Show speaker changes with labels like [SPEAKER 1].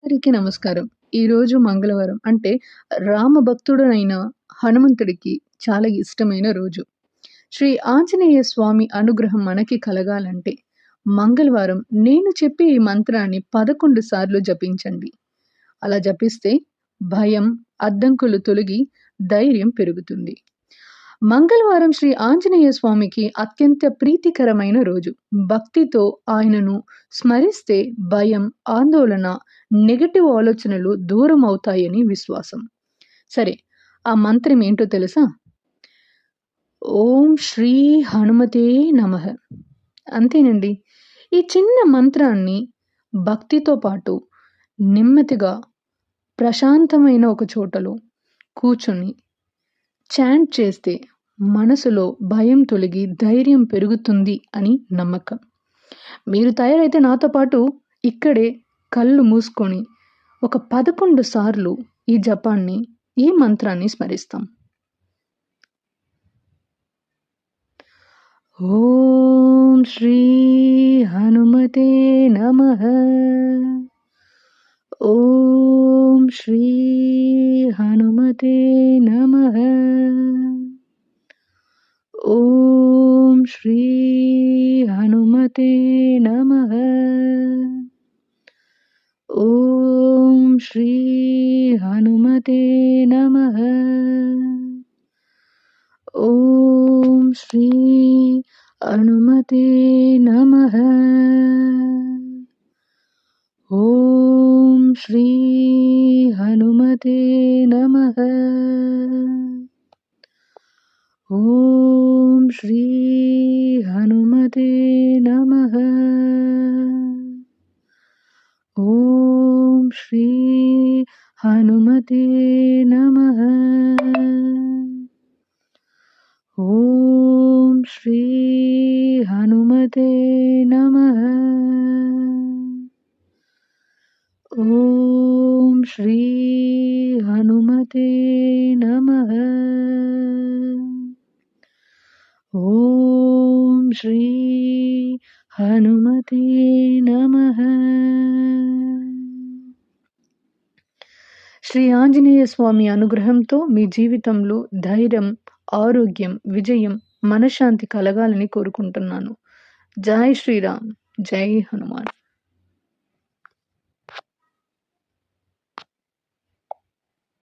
[SPEAKER 1] అందరికీ నమస్కారం. ఈరోజు మంగళవారం అంటే రామభక్తుడైన హనుమంతుడికి చాలా ఇష్టమైన రోజు. శ్రీ ఆంజనేయ స్వామి అనుగ్రహం మనకి కలగాలంటే మంగళవారం నేను చెప్పే ఈ మంత్రాన్ని 11 సార్లు జపించండి. అలా జపిస్తే భయం, అడ్డంకులు తొలగి ధైర్యం పెరుగుతుంది. మంగళవారం శ్రీ ఆంజనేయ స్వామికి అత్యంత ప్రీతికరమైన రోజు. భక్తితో ఆయనను స్మరిస్తే భయం, ఆందోళన, నెగెటివ్ ఆలోచనలు దూరం అవుతాయని విశ్వాసం. సరే, ఆ మంత్రం ఏంటో తెలుసా? ఓం శ్రీ హనుమతే నమః. అంతేనండి. ఈ చిన్న మంత్రాన్ని భక్తితో పాటు నెమ్మదిగా ప్రశాంతమైన ఒక చోటలో కూర్చొని చాంట్ చేస్తే మనసులో భయం తొలగి ధైర్యం పెరుగుతుంది అని నమ్మకం. మీరు తయారైతే నాతో పాటు ఇక్కడే కళ్ళు మూసుకొని ఒక 11 సార్లు ఈ మంత్రాన్ని స్మరిస్తాం. ఓం శ్రీ హనుమతే నమః. ఓం శ్రీ హనుమతే నమః. ఓం శ్రీ హనుమతే నమః. ఓం శ్రీ హనుమతే నమః. ఓం శ్రీ హనుమతే నమః. ఓం శ్రీ హనుమతే నమః. ఓం శ్రీ హనుమతే నమః. ఓం శ్రీ హనుమతే నమః. ఓం శ్రీ హనుమతే నమః. ఓం శ్రీ హనుమతే నమః. ఓం శ్రీ హనుమతే నమః. శ్రీ ఆంజనేయ స్వామి అనుగ్రహంతో మీ జీవితంలో ధైర్యం, ఆరోగ్యం, విజయం, మనశ్శాంతి కలగాలని కోరుకుంటున్నాను. జై శ్రీరామ్, జై హనుమాన్.